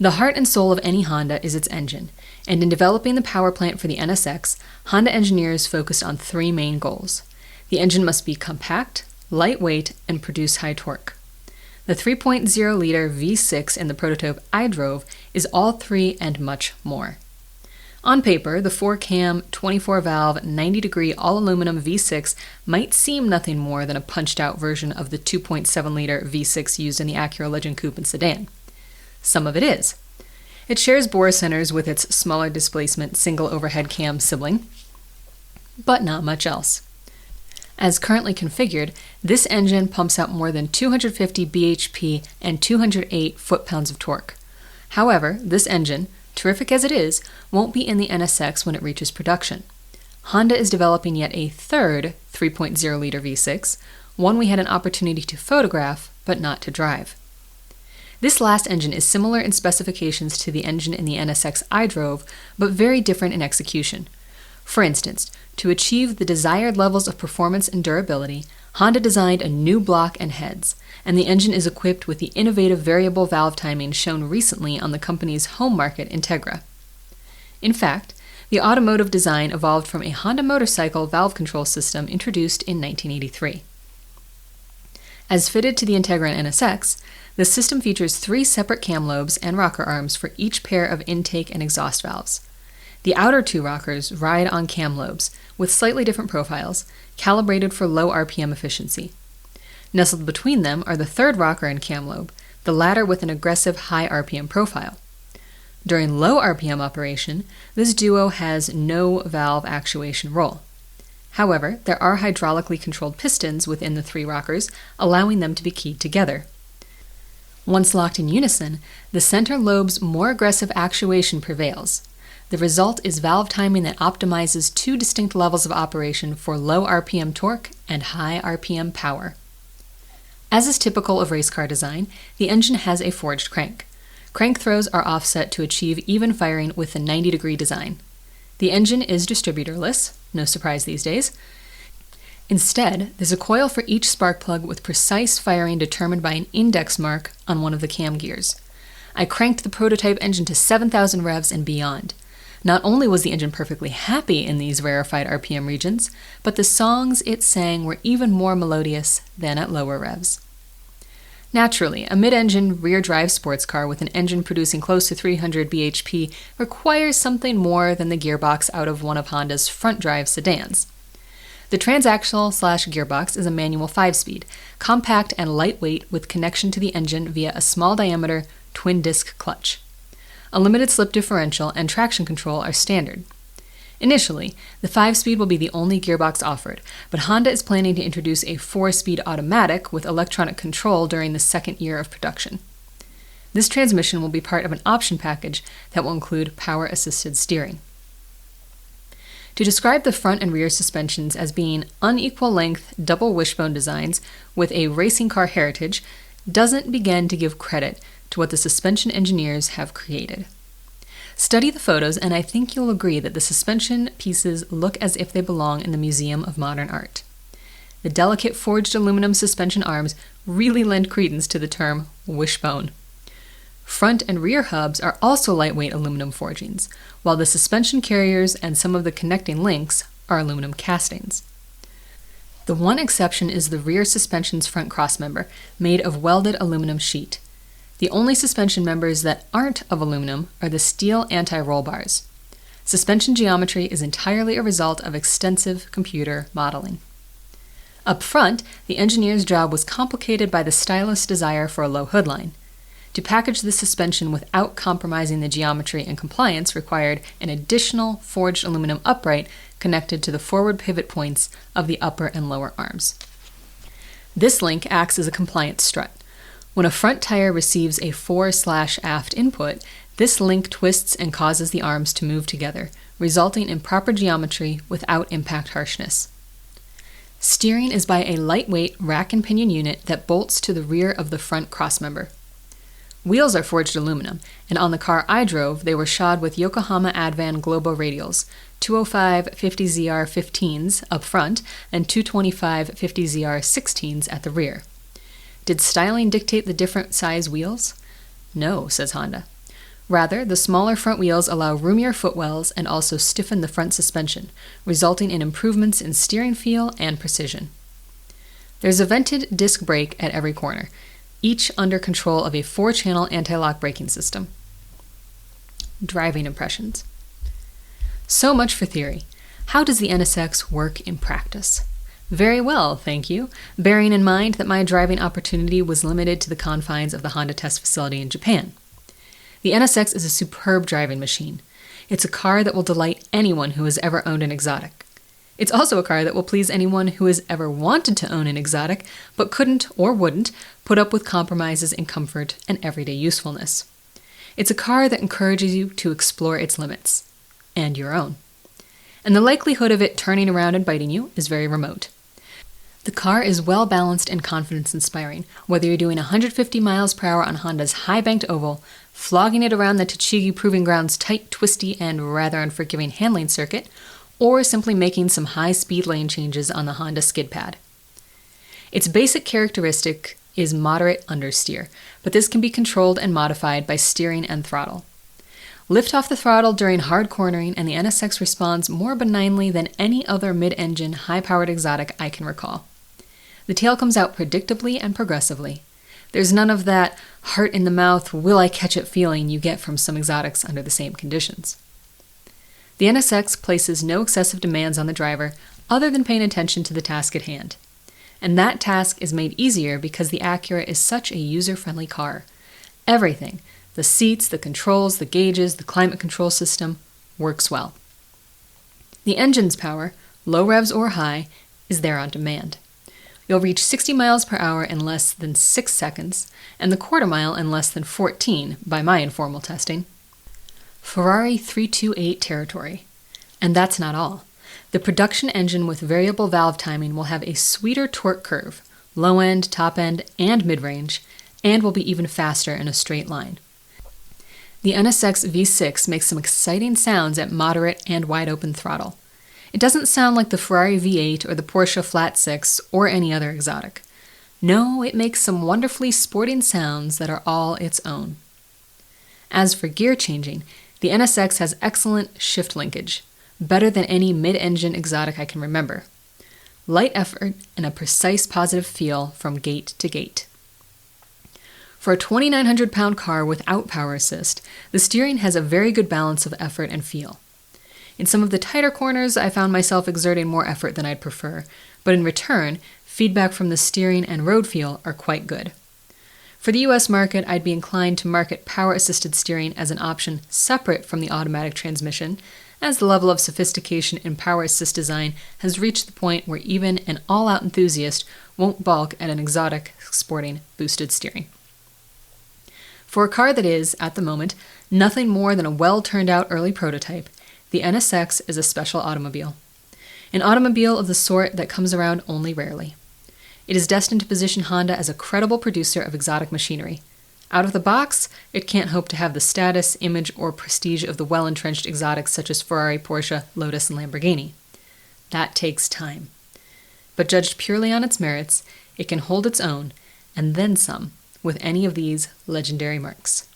The heart and soul of any Honda is its engine, and in developing the power plant for the NSX, Honda engineers focused on three main goals. The engine must be compact, lightweight, and produce high torque. The 3.0-liter V6 in the prototype I drove is all three and much more. On paper, the 4-cam, 24-valve, 90-degree all-aluminum V6 might seem nothing more than a punched-out version of the 2.7-liter V6 used in the Acura Legend Coupe and sedan. Some of it is. It shares bore centers with its smaller displacement single overhead cam sibling, but not much else. As currently configured, this engine pumps out more than 250 bhp and 208 foot-pounds of torque. However, this engine, terrific as it is, won't be in the NSX when it reaches production. Honda is developing yet a third 3.0-liter V6, one we had an opportunity to photograph, but not to drive. This last engine is similar in specifications to the engine in the NSX I drove, but very different in execution. For instance, to achieve the desired levels of performance and durability, Honda designed a new block and heads, and the engine is equipped with the innovative variable valve timing shown recently on the company's home market, Integra. In fact, the automotive design evolved from a Honda motorcycle valve control system introduced in 1983. As fitted to the Integra NSX, the system features 3 separate cam lobes and rocker arms for each pair of intake and exhaust valves. The outer 2 rockers ride on cam lobes, with slightly different profiles, calibrated for low RPM efficiency. Nestled between them are the 3rd rocker and cam lobe, the latter with an aggressive high RPM profile. During low RPM operation, this duo has no valve actuation role. However, there are hydraulically controlled pistons within the 3 rockers, allowing them to be keyed together. Once locked in unison, the center lobe's more aggressive actuation prevails. The result is valve timing that optimizes 2 distinct levels of operation for low RPM torque and high RPM power. As is typical of race car design, the engine has a forged crank. Crank throws are offset to achieve even firing with the 90-degree design. The engine is distributorless, no surprise these days. Instead, there's a coil for each spark plug with precise firing determined by an index mark on one of the cam gears. I cranked the prototype engine to 7,000 revs and beyond. Not only was the engine perfectly happy in these rarefied RPM regions, but the songs it sang were even more melodious than at lower revs. Naturally, a mid-engine rear-drive sports car with an engine producing close to 300 bhp requires something more than the gearbox out of one of Honda's front-drive sedans. The transaxle/gearbox is a manual 5-speed, compact and lightweight with connection to the engine via a small-diameter twin-disc clutch. A limited slip differential and traction control are standard. Initially, the 5-speed will be the only gearbox offered, but Honda is planning to introduce a 4-speed automatic with electronic control during the 2nd year of production. This transmission will be part of an option package that will include power-assisted steering. To describe the front and rear suspensions as being unequal-length double wishbone designs with a racing car heritage doesn't begin to give credit to what the suspension engineers have created. Study the photos, and I think you'll agree that the suspension pieces look as if they belong in the Museum of Modern Art. The delicate forged aluminum suspension arms really lend credence to the term wishbone. Front and rear hubs are also lightweight aluminum forgings, while the suspension carriers and some of the connecting links are aluminum castings. The one exception is the rear suspension's front crossmember, made of welded aluminum sheet. The only suspension members that aren't of aluminum are the steel anti-roll bars. Suspension geometry is entirely a result of extensive computer modeling. Up front, the engineer's job was complicated by the stylist's desire for a low hood line. To package the suspension without compromising the geometry and compliance required an additional forged aluminum upright connected to the forward pivot points of the upper and lower arms. This link acts as a compliance strut. When a front tire receives a fore/aft input, this link twists and causes the arms to move together, resulting in proper geometry without impact harshness. Steering is by a lightweight rack and pinion unit that bolts to the rear of the front crossmember. Wheels are forged aluminum, and on the car I drove, they were shod with Yokohama Advan Globo radials, 205 50ZR 15s up front and 225 50ZR 16s at the rear. Did styling dictate the different size wheels? No, says Honda. Rather, the smaller front wheels allow roomier footwells and also stiffen the front suspension, resulting in improvements in steering feel and precision. There's a vented disc brake at every corner, each under control of a 4-channel anti-lock braking system. Driving impressions. So much for theory. How does the NSX work in practice? Very well, thank you, bearing in mind that my driving opportunity was limited to the confines of the Honda test facility in Japan. The NSX is a superb driving machine. It's a car that will delight anyone who has ever owned an exotic. It's also a car that will please anyone who has ever wanted to own an exotic, but couldn't or wouldn't put up with compromises in comfort and everyday usefulness. It's a car that encourages you to explore its limits, and your own. And the likelihood of it turning around and biting you is very remote. The car is well balanced and confidence-inspiring, whether you're doing 150 miles per hour on Honda's high-banked oval, flogging it around the Tochigi Proving Ground's tight, twisty, and rather unforgiving handling circuit, or simply making some high-speed lane changes on the Honda skid pad. Its basic characteristic is moderate understeer, but this can be controlled and modified by steering and throttle. Lift off the throttle during hard cornering and the NSX responds more benignly than any other mid-engine, high-powered exotic I can recall. The tail comes out predictably and progressively. There's none of that heart-in-the-mouth, will-I-catch-it feeling you get from some exotics under the same conditions. The NSX places no excessive demands on the driver other than paying attention to the task at hand. And that task is made easier because the Acura is such a user-friendly car. Everything, the seats, the controls, the gauges, the climate control system, works well. The engine's power, low revs or high, is there on demand. You'll reach 60 miles per hour in less than 6 seconds, and the quarter mile in less than 14 by my informal testing. Ferrari 328 territory. And that's not all. The production engine with variable valve timing will have a sweeter torque curve, low end, top end, and mid-range, and will be even faster in a straight line. The NSX V6 makes some exciting sounds at moderate and wide-open throttle. It doesn't sound like the Ferrari V8 or the Porsche Flat 6 or any other exotic. No, it makes some wonderfully sporting sounds that are all its own. As for gear changing, the NSX has excellent shift linkage, better than any mid-engine exotic I can remember. Light effort and a precise positive feel from gate to gate. For a 2,900-pound car without power assist, the steering has a very good balance of effort and feel. In some of the tighter corners, I found myself exerting more effort than I'd prefer, but in return, feedback from the steering and road feel are quite good. For the US market, I'd be inclined to market power-assisted steering as an option separate from the automatic transmission, as the level of sophistication in power assist design has reached the point where even an all-out enthusiast won't balk at an exotic sporting boosted steering. For a car that is, at the moment, nothing more than a well-turned-out early prototype, the NSX is a special automobile. An automobile of the sort that comes around only rarely. It is destined to position Honda as a credible producer of exotic machinery. Out of the box, it can't hope to have the status, image, or prestige of the well-entrenched exotics such as Ferrari, Porsche, Lotus, and Lamborghini. That takes time. But judged purely on its merits, it can hold its own, and then some, with any of these legendary marques.